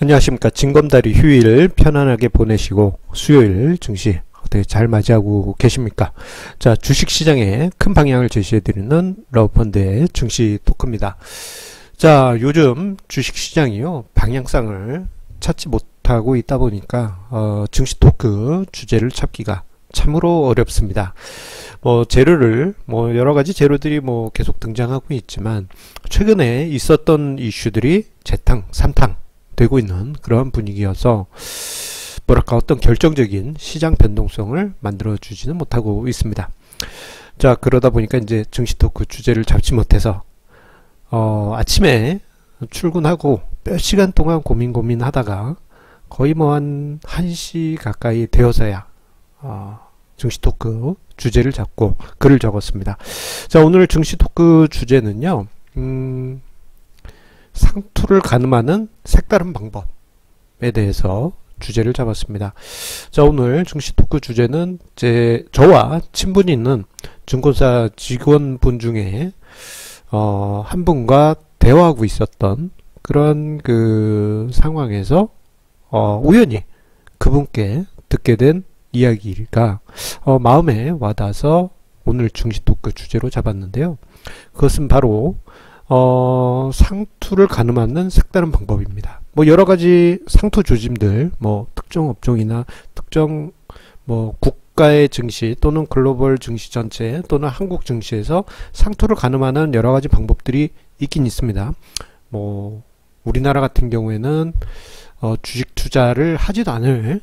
안녕하십니까. 징검다리 휴일 편안하게 보내시고 수요일 증시 어떻게 잘 맞이하고 계십니까? 자, 주식시장의 큰 방향을 제시해드리는 러브펀드의 증시 토크입니다. 자, 요즘 주식시장이요 방향성을 찾지 못하고 있다 보니까 증시 토크 주제를 찾기가 참으로 어렵습니다. 재료를 여러 가지 재료들이 계속 등장하고 있지만 최근에 있었던 이슈들이 재탕, 삼탕 되고 있는 그런 분위기여서 뭐랄까 어떤 결정적인 시장 변동성을 만들어 주지는 못하고 있습니다. 자, 그러다 보니까 이제 증시 토크 주제를 잡지 못해서 아침에 출근하고 몇 시간 동안 고민하다가 거의 한 1시 가까이 되어서야 증시 토크 주제를 잡고 글을 적었습니다. 자, 오늘 증시 토크 주제는요, 상투를 가늠하는 색다른 방법에 대해서 주제를 잡았습니다. 자, 오늘 증시 토크 주제는 저와 친분이 있는 증권사 직원분 중에 한 분과 대화하고 있었던 그런 그 상황에서 우연히 그분께 듣게 된 이야기가 마음에 와닿아서 오늘 증시 토크 주제로 잡았는데요. 그것은 바로 상투를 가늠하는 색다른 방법입니다. 여러가지 상투 조짐들, 특정 업종이나 특정 국가의 증시 또는 글로벌 증시 전체 또는 한국 증시에서 상투를 가늠하는 여러가지 방법들이 있긴 있습니다. 우리나라 같은 경우에는 주식 투자를 하지도 않을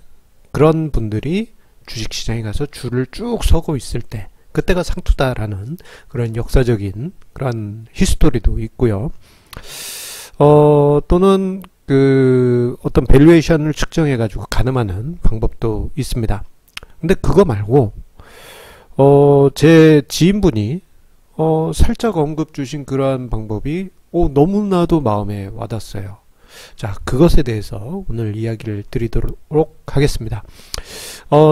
그런 분들이 주식시장에 가서 줄을 쭉 서고 있을 때 그때가 상투다라는 그런 역사적인 그런 히스토리도 있고요. 또는 어떤 밸류에이션을 측정해 가지고 가늠하는 방법도 있습니다. 근데 그거 말고 제 지인분이 살짝 언급 주신 그러한 방법이 너무나도 마음에 와닿았어요. 자, 그것에 대해서 오늘 이야기를 드리도록 하겠습니다.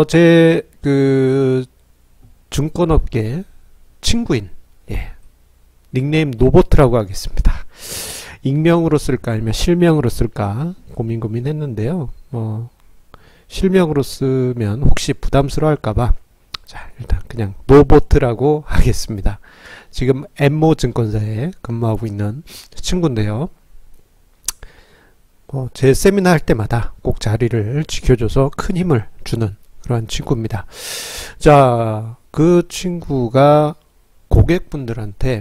제 증권업계 친구인, 닉네임 노보트라고 하겠습니다. 익명으로 쓸까 아니면 실명으로 쓸까 고민했는데요. 실명으로 쓰면 혹시 부담스러워 할까봐 자, 일단 그냥 노보트라고 하겠습니다. 지금 엠모 증권사에 근무하고 있는 친구인데요. 제 세미나 할 때마다 꼭 자리를 지켜줘서 큰 힘을 주는 그러한 친구입니다. 자, 그 친구가 고객분들한테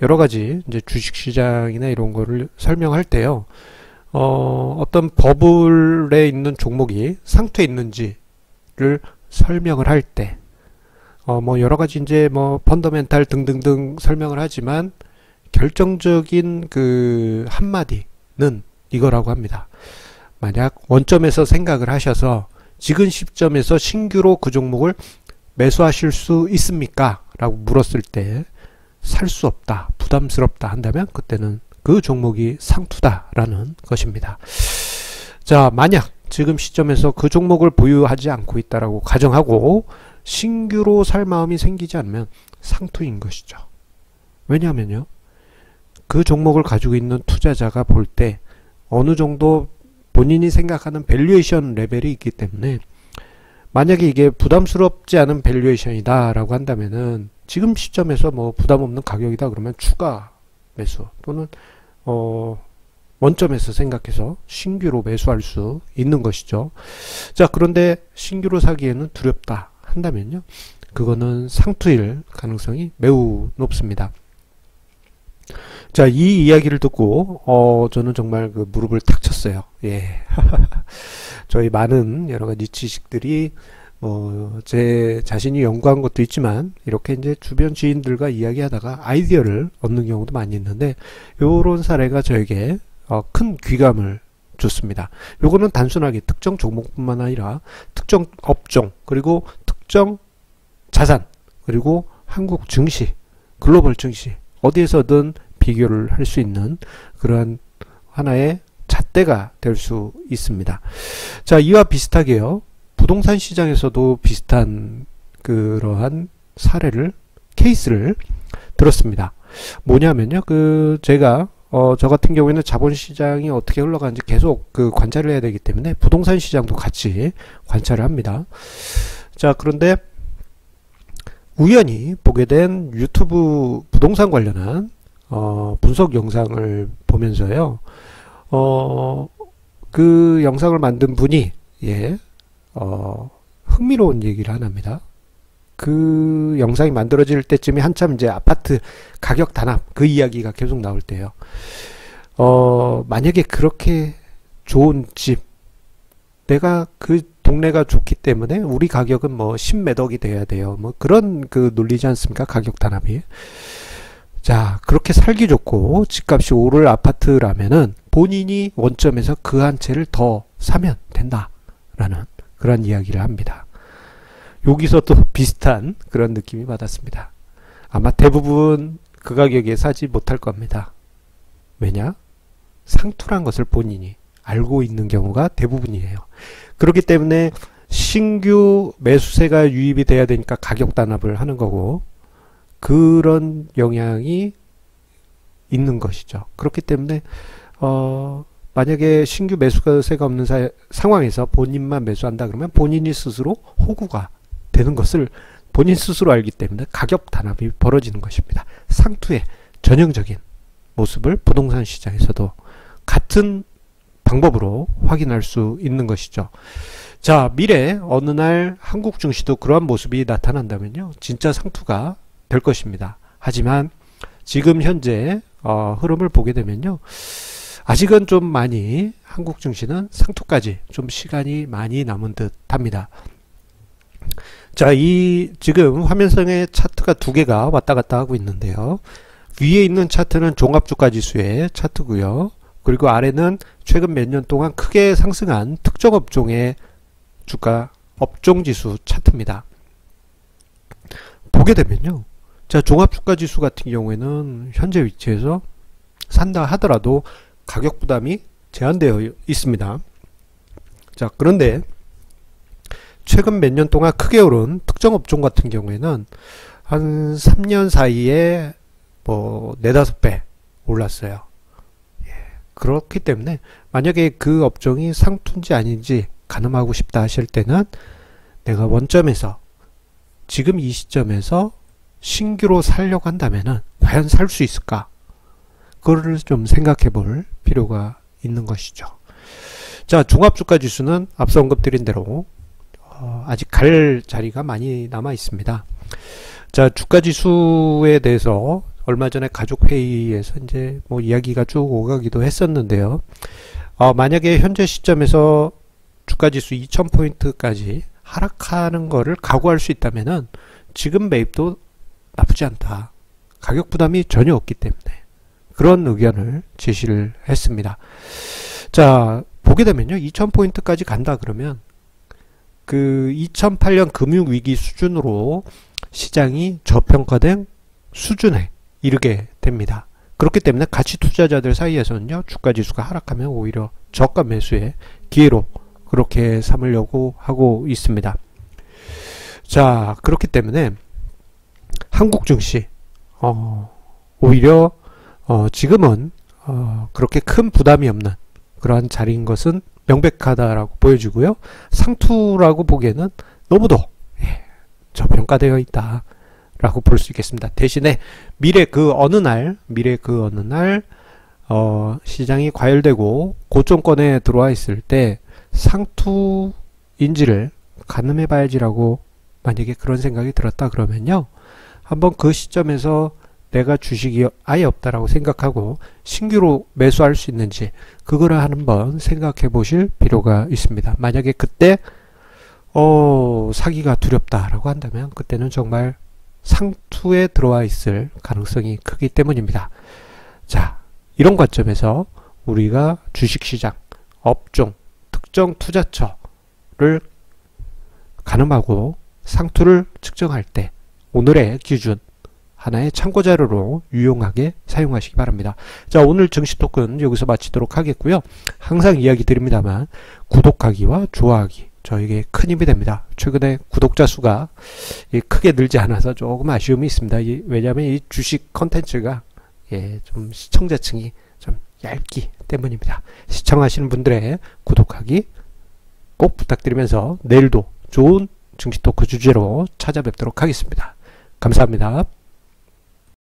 여러가지 이제 주식시장이나 이런 거를 설명할 때요, 어떤 버블에 있는 종목이 상투에 있는지를 설명을 할 때, 여러가지 이제 펀더멘탈 등등등 설명을 하지만 결정적인 그 한마디는 이거라고 합니다. 만약 원점에서 생각을 하셔서 지금 시점에서 신규로 그 종목을 매수하실 수 있습니까? 라고 물었을 때 살 수 없다, 부담스럽다 한다면 그때는 그 종목이 상투다 라는 것입니다. 자, 만약 지금 시점에서 그 종목을 보유하지 않고 있다라고 가정하고 신규로 살 마음이 생기지 않으면 상투인 것이죠. 왜냐하면요, 그 종목을 가지고 있는 투자자가 볼 때 어느 정도 본인이 생각하는 밸류에이션 레벨이 있기 때문에 만약에 이게 부담스럽지 않은 밸류에이션이다 라고 한다면은 지금 시점에서 부담 없는 가격이다 그러면 추가 매수 또는 원점에서 생각해서 신규로 매수할 수 있는 것이죠. 자, 그런데 신규로 사기에는 두렵다 한다면요, 그거는 상투일 가능성이 매우 높습니다. 자, 이 이야기를 듣고 저는 정말 그 무릎을 탁 쳤어요. 예. 저희 많은 여러가지 지식들이 제 자신이 연구한 것도 있지만 이렇게 이제 주변 지인들과 이야기하다가 아이디어를 얻는 경우도 많이 있는데 요런 사례가 저에게 큰 귀감을 줬습니다. 요거는 단순하게 특정 종목뿐만 아니라 특정 업종 그리고 특정 자산 그리고 한국 증시, 글로벌 증시 어디에서든 비교를 할 수 있는 그러한 하나의 잣대가 될 수 있습니다. 자, 이와 비슷하게요, 부동산 시장에서도 비슷한 그러한 사례를, 케이스를 들었습니다. 뭐냐면요, 제가 저 같은 경우에는 자본시장이 어떻게 흘러가는지 계속 그 관찰을 해야 되기 때문에 부동산 시장도 같이 관찰을 합니다. 자, 그런데 우연히 보게 된 유튜브 부동산 관련한 분석 영상을 보면서요. 그 영상을 만든 분이 흥미로운 얘기를 하나 합니다. 그 영상이 만들어질 때쯤에 한참 이제 아파트 가격 단합 그 이야기가 계속 나올 때요. 만약에 그렇게 좋은 집, 내가 그 동네가 좋기 때문에 우리 가격은 뭐 10몇 억이 돼야 돼요. 뭐 그런 그 논리지 않습니까? 가격 단합이. 자, 그렇게 살기 좋고 집값이 오를 아파트라면은 본인이 원점에서 그 한 채를 더 사면 된다라는 그런 이야기를 합니다. 여기서 또 비슷한 그런 느낌이 받았습니다. 아마 대부분 그 가격에 사지 못할 겁니다. 왜냐? 상투란 것을 본인이 알고 있는 경우가 대부분이에요. 그렇기 때문에 신규 매수세가 유입이 돼야 되니까 가격 단합을 하는 거고, 그런 영향이 있는 것이죠. 그렇기 때문에 만약에 신규 매수세가 없는 상황에서 본인만 매수한다 그러면 본인이 스스로 호구가 되는 것을 본인 스스로 알기 때문에 가격 단합이 벌어지는 것입니다. 상투의 전형적인 모습을 부동산 시장에서도 같은 방법으로 확인할 수 있는 것이죠. 자, 미래 어느 날 한국 증시도 그러한 모습이 나타난다면요, 진짜 상투가 될 것입니다. 하지만 지금 현재 흐름을 보게 되면요, 아직은 좀 많이 한국 증시는 상투까지 좀 시간이 많이 남은 듯 합니다. 자, 이 지금 화면상에 차트가 두 개가 왔다 갔다 하고 있는데요. 위에 있는 차트는 종합주가 지수의 차트고요. 그리고 아래는 최근 몇 년 동안 크게 상승한 특정 업종의 주가 업종지수 차트입니다. 보게 되면요, 자, 종합주가 지수 같은 경우에는 현재 위치에서 산다 하더라도 가격 부담이 제한되어 있습니다. 자, 그런데 최근 몇 년 동안 크게 오른 특정 업종 같은 경우에는 한 3년 사이에 뭐 4, 5배 올랐어요. 그렇기 때문에 만약에 그 업종이 상투인지 아닌지 가늠하고 싶다 하실 때는 내가 원점에서 지금 이 시점에서 신규로 살려고 한다면은 과연 살 수 있을까? 그거를 좀 생각해 볼 필요가 있는 것이죠. 자, 종합주가 지수는 앞서 언급드린 대로 아직 갈 자리가 많이 남아 있습니다. 자, 주가 지수에 대해서 얼마 전에 가족회의에서 이제 뭐 이야기가 쭉 오가기도 했었는데요. 만약에 현재 시점에서 주가 지수 2000포인트까지 하락하는 거를 각오할 수 있다면은 지금 매입도 나쁘지 않다. 가격 부담이 전혀 없기 때문에 그런 의견을 제시를 했습니다. 자, 보게 되면요, 2000포인트까지 간다 그러면 그 2008년 금융위기 수준으로 시장이 저평가된 수준에 이르게 됩니다. 그렇기 때문에 가치 투자자들 사이에서는요, 주가지수가 하락하면 오히려 저가 매수의 기회로 그렇게 삼으려고 하고 있습니다. 자, 그렇기 때문에 한국 증시 오히려 지금은 그렇게 큰 부담이 없는 그러한 자리인 것은 명백하다라고 보여지고요. 상투라고 보기에는 너무도 저평가되어 있다 라고 볼 수 있겠습니다. 대신에 미래 그 어느 날 시장이 과열되고 고점권에 들어와 있을 때 상투인지를 가늠해 봐야지라고 만약에 그런 생각이 들었다 그러면요, 한번 그 시점에서 내가 주식이 아예 없다라고 생각하고 신규로 매수할 수 있는지 그거를 한번 생각해 보실 필요가 있습니다. 만약에 그때 사기가 두렵다라고 한다면 그때는 정말 상투에 들어와 있을 가능성이 크기 때문입니다. 자, 이런 관점에서 우리가 주식시장, 업종, 특정 투자처를 가늠하고 상투를 측정할 때 오늘의 기준 하나의 참고자료로 유용하게 사용하시기 바랍니다. 자, 오늘 증시 토크는 여기서 마치도록 하겠고요. 항상 이야기 드립니다만 구독하기와 좋아하기 저에게 큰 힘이 됩니다. 최근에 구독자 수가 크게 늘지 않아서 조금 아쉬움이 있습니다. 왜냐하면 이 주식 컨텐츠가 좀 시청자층이 좀 얇기 때문입니다. 시청하시는 분들의 구독하기 꼭 부탁드리면서 내일도 좋은 증시 토크 주제로 찾아뵙도록 하겠습니다. 감사합니다.